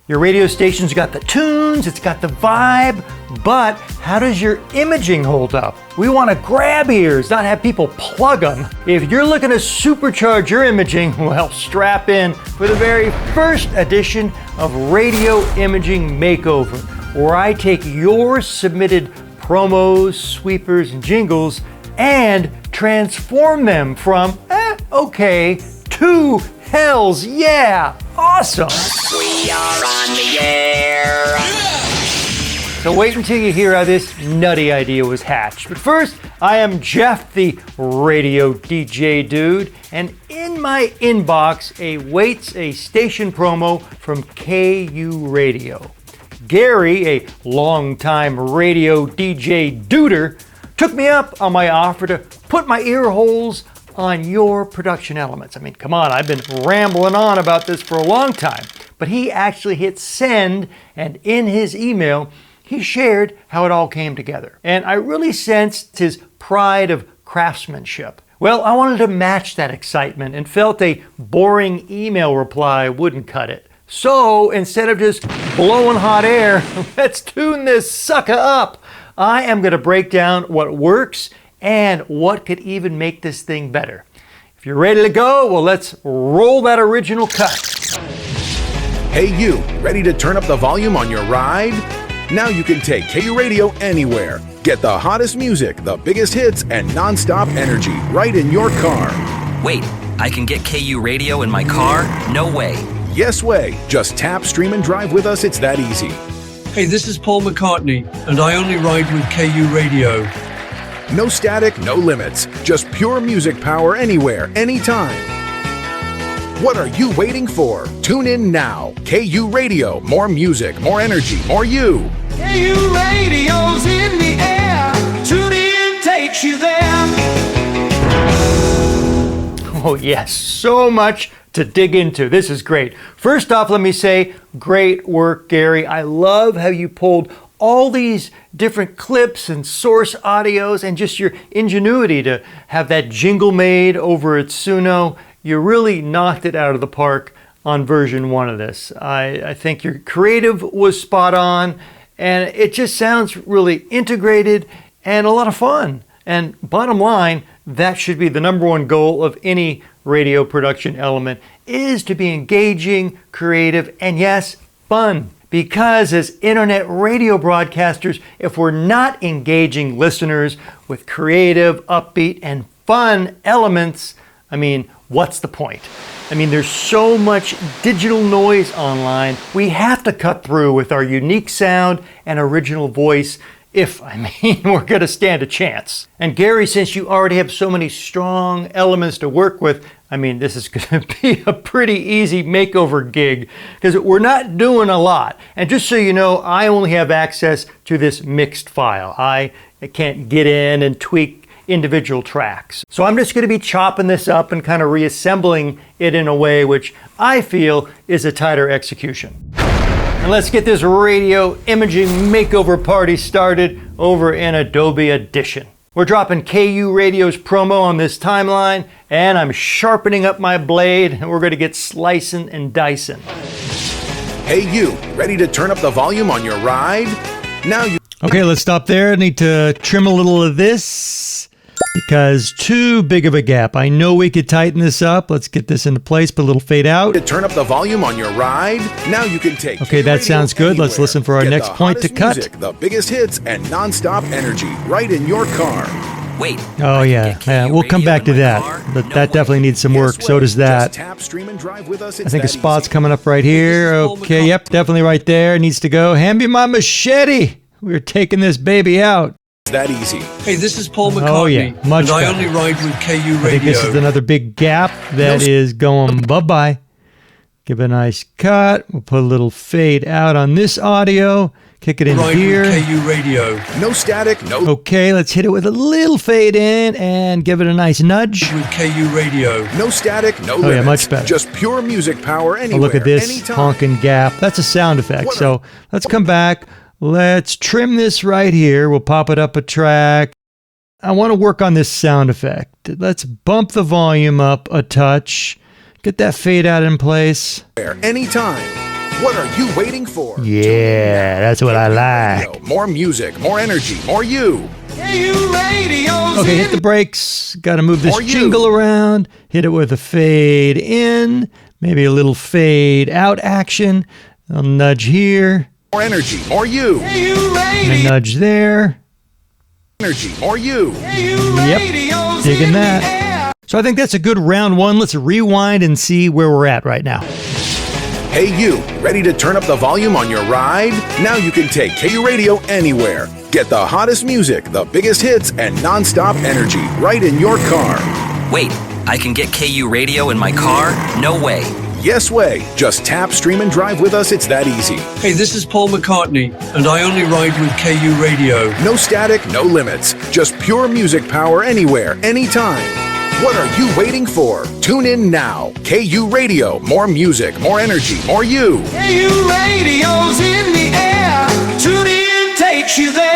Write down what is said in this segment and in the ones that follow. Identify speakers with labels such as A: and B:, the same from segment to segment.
A: Your radio station's got the tunes, it's got the vibe, but how does your imaging hold up? We want to grab ears, not have people plug them. If you're looking to supercharge your imaging, well, strap in for the very first edition of Radio Imaging Makeover, where I take your submitted promos, sweepers, and jingles and transform them from, okay, to hells yeah, awesome.
B: We are on the air.
A: So wait until you hear how this nutty idea was hatched. But first, I am Jeff, the radio DJ dude, and in my inbox awaits a station promo from KU Radio. Gary, a longtime radio DJ duder, took me up on my offer to put my ear holes on your production elements. I mean, come on, I've been rambling on about this for a long time. But he actually hit send, and in his email, he shared how it all came together. And I really sensed his pride of craftsmanship. Well, I wanted to match that excitement and felt a boring email reply wouldn't cut it. So instead of just blowing hot air, let's tune this sucker up. I am going to break down what works and what could even make this thing better. If you're ready to go, well, let's roll that original cut.
C: Hey you, ready to turn up the volume on your ride? Now you can take KU Radio anywhere. Get the hottest music, the biggest hits, and non-stop energy right in your car.
D: Wait, I can get KU Radio in my car? No way.
C: Yes way. Just tap, stream, and drive with us. It's that easy.
E: Hey, this is Paul McCartney, and I only ride with KU Radio.
C: No static, no limits. Just pure music power anywhere, anytime. What are you waiting for? Tune in now. KU Radio. More music, more energy, more you.
F: KU Radio's in the air. Tune in, takes you there.
A: Oh yes, so much to dig into. This is great. First off, let me say, great work, Gary. I love how you pulled all these different clips and source audios and just your ingenuity to have that jingle made over at Suno. You really knocked it out of the park on version 1 of this. I think your creative was spot on, and it just sounds really integrated and a lot of fun. And bottom line, that should be the number one goal of any radio production element, is to be engaging, creative, and yes, fun. Because as internet radio broadcasters, if we're not engaging listeners with creative, upbeat, and fun elements, I mean, what's the point? I mean, there's so much digital noise online. We have to cut through with our unique sound and original voice if, we're going to stand a chance. And Gary, since you already have so many strong elements to work with, this is going to be a pretty easy makeover gig because we're not doing a lot. And just so you know, I only have access to this mixed file. I can't get in and tweak individual tracks. So I'm just going to be chopping this up and kind of reassembling it in a way which I feel is a tighter execution. And let's get this radio imaging makeover party started over in Adobe Audition. We're dropping KU Radio's promo on this timeline, and I'm sharpening up my blade, and we're going to get slicing and dicing.
C: Hey you, ready to turn up the volume on your ride? Now you...
A: Okay, let's stop there. I need to trim a little of this because too big of a gap. I know we could tighten this up. Let's get this into place, put a little fade out.
C: To turn up the volume on your ride, now you can take...
A: Okay, that sounds good.
C: Anywhere.
A: Let's listen for our next point to cut.
C: Music, the biggest hits, and non-stop energy right in your car.
D: Wait.
A: Oh yeah, we'll come back to that. But that definitely needs some work. So does that.
C: Tap, stream, and drive with us.
A: I think a spot's coming up right here. Okay, yep, definitely right there. Needs to go. Hand me my machete. We're taking this baby out.
C: That easy.
E: Hey, this is Paul McCartney,
A: oh, yeah. Much
E: and
A: better.
E: I only ride with KU Radio.
A: I think this is another big gap that is going bye-bye. Give it a nice cut. We'll put a little fade out on this audio. Kick it in here.
E: With KU Radio.
C: No static, no...
A: Okay, let's hit it with a little fade in and give it a nice nudge.
E: With KU Radio.
C: No static, no limits.
A: Oh yeah, much better.
C: Just pure music power anywhere,
A: look at this
C: anytime.
A: honking gap. That's a sound effect. So let's come back. Let's trim this right here. We'll pop it up a track. I want to work on this sound effect. Let's bump the volume up a touch. Get that fade out in place.
C: Anytime. What are you waiting for?
A: Yeah, that's what I like.
C: Radio, more music, more energy, more you.
F: KU Radio's
A: Okay, hit
F: in
A: the brakes. Got to move this
C: More you.
A: jingle around. Hit it with a fade in. Maybe a little fade out action. I'll nudge here.
C: More energy, more you.
F: KU
A: And a
F: Radio.
A: nudge there.
C: Energy, more you.
F: KU
A: Yep,
F: Radio's
A: digging
F: in
A: that.
F: the air.
A: So I think that's a good round one. Let's rewind and see where we're at right now.
C: Hey you, ready to turn up the volume on your ride? Now you can take KU Radio anywhere. Get the hottest music, the biggest hits, and non-stop energy right in your car.
D: Wait, I can get KU radio in my car? No way.
C: Yes way. Just tap, stream, and drive with us. It's that easy.
E: Hey, this is Paul McCartney, and I only ride with KU Radio.
C: No static, no limits. Just pure music power anywhere, anytime. What are you waiting for? Tune in now. KU Radio. More music, more energy, more you.
F: KU Radio's in the air. Tune in, takes you there.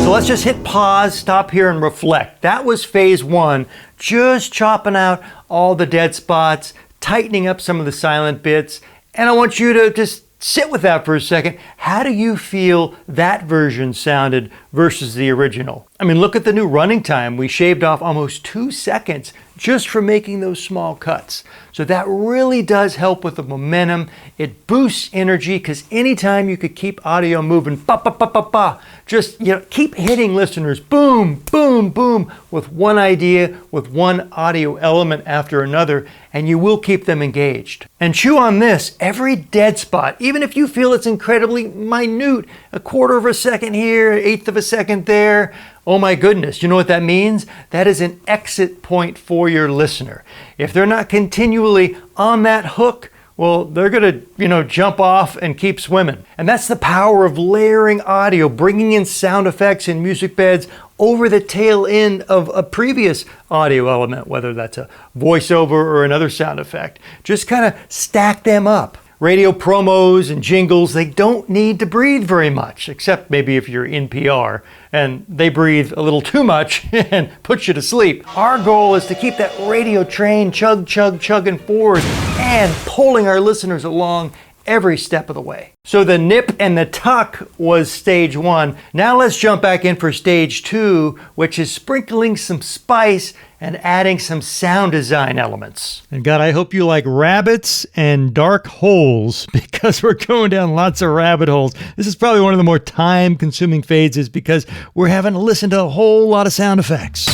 A: So let's just hit pause, stop here, and reflect. That was phase one, just chopping out all the dead spots, tightening up some of the silent bits, and I want you to just sit with that for a second. How do you feel that version sounded versus the original? I mean, look at the new running time. We shaved off almost 2 seconds just from making those small cuts. So that really does help with the momentum. It boosts energy because anytime you could keep audio moving, ba ba ba ba ba, just keep hitting listeners, boom, boom, boom, with one idea, with one audio element after another, and you will keep them engaged. And chew on this, every dead spot, even if you feel it's incredibly minute, a quarter of a second here, eighth of a second there, oh my goodness, you know what that means? That is an exit point for your listener. If they're not continually on that hook, well, they're going to, jump off and keep swimming. And that's the power of layering audio, bringing in sound effects and music beds over the tail end of a previous audio element, whether that's a voiceover or another sound effect. Just kind of stack them up. Radio promos and jingles, they don't need to breathe very much, except maybe if you're in PR and they breathe a little too much and put you to sleep. Our goal is to keep that radio train chugging forward and pulling our listeners along every step of the way. So the nip and the tuck was stage one. Now let's jump back in for stage two, which is sprinkling some spice and adding some sound design elements. And God, I hope you like rabbits and dark holes because we're going down lots of rabbit holes. This is probably one of the more time-consuming phases because we're having to listen to a whole lot of sound effects.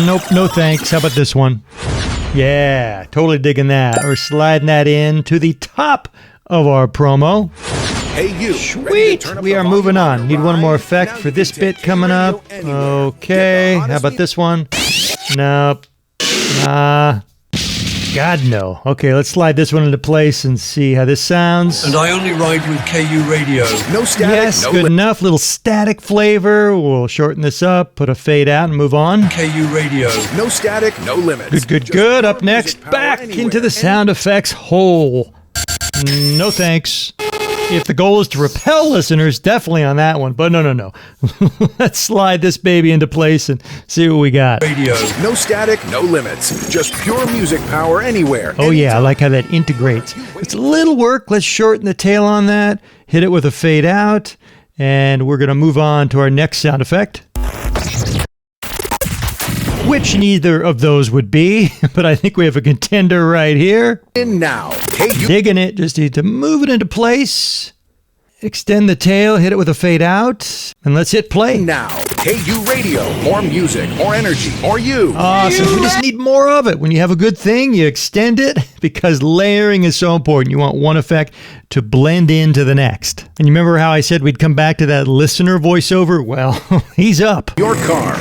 A: Nope, no thanks. How about this one? Yeah, totally digging that. We're sliding that in to the top of our promo.
C: Hey you.
A: Sweet! We are moving on. Need one more effect for this bit coming up. Okay, how about this one? Nope. God, no. Okay, let's slide this one into place and see how this sounds.
E: And I only ride with KU Radio.
C: No static,
A: Yes,
C: no
A: good enough. Little static flavor. We'll shorten this up, put a fade out, and move on.
E: KU Radio.
C: No static, no limits.
A: Good. Up next, back into the sound effects hole. No thanks. If the goal is to repel listeners, definitely on that one. But no. Let's slide this baby into place and see what we got.
E: Radio.
C: No static, no limits. Just pure music power anywhere.
A: Oh yeah, I like how that integrates. It's a little work. Let's shorten the tail on that. Hit it with a fade out. And we're going to move on to our next sound effect. Which neither of those would be, but I think we have a contender right here.
C: In now. Hey you.
A: Digging it, just need to move it into place. Extend the tail, hit it with a fade out, and let's hit play.
C: Now. KU Radio. More music, more energy, more you.
A: Awesome. We just need more of it. When you have a good thing, you extend it because layering is so important. You want one effect to blend into the next. And you remember how I said we'd come back to that listener voiceover? Well, he's up.
C: Your car.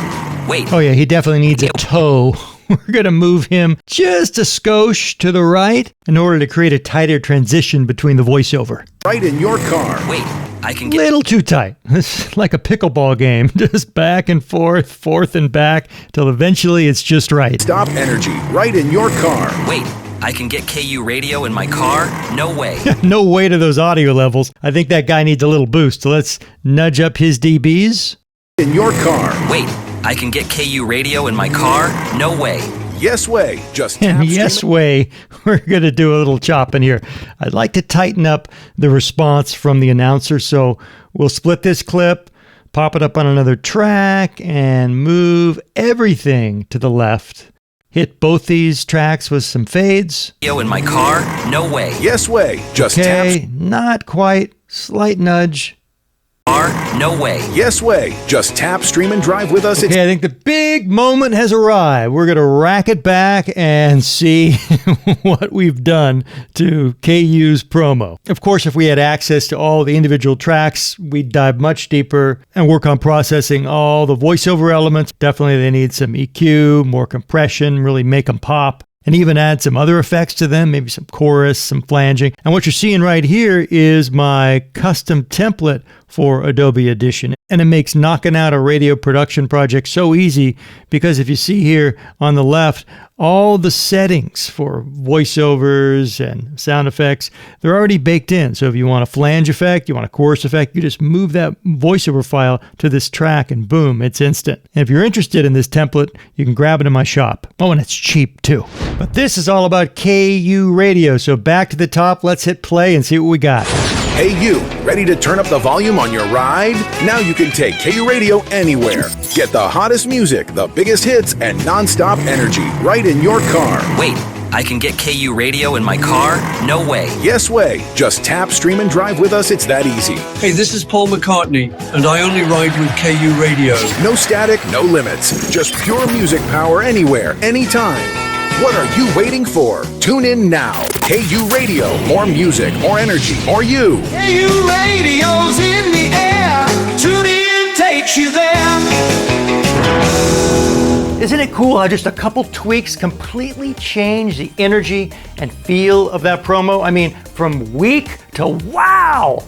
D: Wait,
A: Oh yeah, he definitely needs a toe. We're going to move him just a skosh to the right in order to create a tighter transition between the voiceover.
C: Right in your car.
D: wait, I can get...
A: Little too tight. It's like a pickleball game. Just back and forth and back till eventually it's just right.
C: Stop energy. Right in your car.
D: Wait, I can get KU radio in my car? No way.
A: No way to those audio levels. I think that guy needs a little boost. So let's nudge up his dBs.
C: In your car.
D: Wait, I can get KU radio in my car? No way.
C: Yes way. Just tap
A: And yes way, we're going to do a little chopping here. I'd like to tighten up the response from the announcer, so we'll split this clip, pop it up on another track, and move everything to the left. Hit both these tracks with some fades.
D: Yo, in my car? No way.
C: Yes way. Just
A: Okay,
C: tap.
A: not quite. Slight nudge.
D: Car? No way.
C: Yes way. Just tap, stream, and drive with us.
A: Okay, I think the big moment has arrived. We're going to rack it back and see what we've done to KU's promo. Of course, if we had access to all the individual tracks, we'd dive much deeper and work on processing all the voiceover elements. Definitely they need some EQ, more compression, really make them pop. And even add some other effects to them, maybe some chorus, some flanging. And what you're seeing right here is my custom template for Adobe Audition. And it makes knocking out a radio production project so easy because if you see here on the left, all the settings for voiceovers and sound effects, they're already baked in. So if you want a flange effect, you want a chorus effect, you just move that voiceover file to this track and boom, it's instant. And if you're interested in this template, you can grab it in my shop. Oh, and it's cheap too. But this is all about KU Radio. So back to the top, let's hit play and see what we got.
C: Hey you, ready to turn up the volume on your ride? Now you can take KU Radio anywhere. Get the hottest music, the biggest hits, and non-stop energy right in your car.
D: Wait, I can get KU radio in my car? No way.
C: Yes way. Just tap, stream, and drive with us. It's that easy.
E: Hey, this is Paul McCartney, and I only ride with KU Radio.
C: No static, no limits. Just pure music power anywhere, anytime. What are you waiting for? Tune in now. KU Radio. More music, more energy, more you.
F: KU radio's in the air. Tune in, takes you there.
A: Isn't it cool how just a couple tweaks completely change the energy and feel of that promo? I mean, from weak to wow!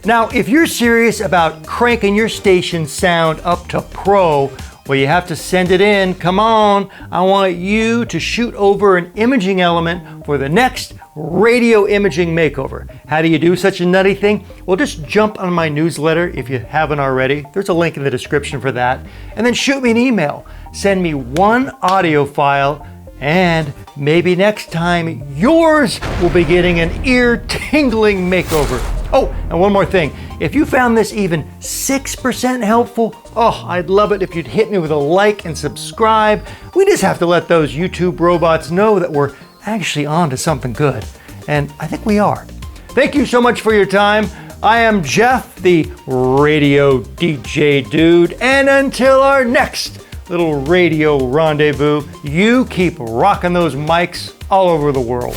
A: Now, if you're serious about cranking your station's sound up to pro, well, you have to send it in. Come on, I want you to shoot over an imaging element for the next Radio Imaging Makeover. How do you do such a nutty thing? Well, just jump on my newsletter if you haven't already. There's a link in the description for that. And then shoot me an email. Send me one audio file, and maybe next time yours will be getting an ear-tingling makeover. Oh, and one more thing. If you found this even 6% helpful, oh, I'd love it if you'd hit me with a like and subscribe. We just have to let those YouTube robots know that we're actually on to something good. And I think we are. Thank you so much for your time. I am Jeff, the Radio DJ dude. And until our next little radio rendezvous, you keep rocking those mics all over the world.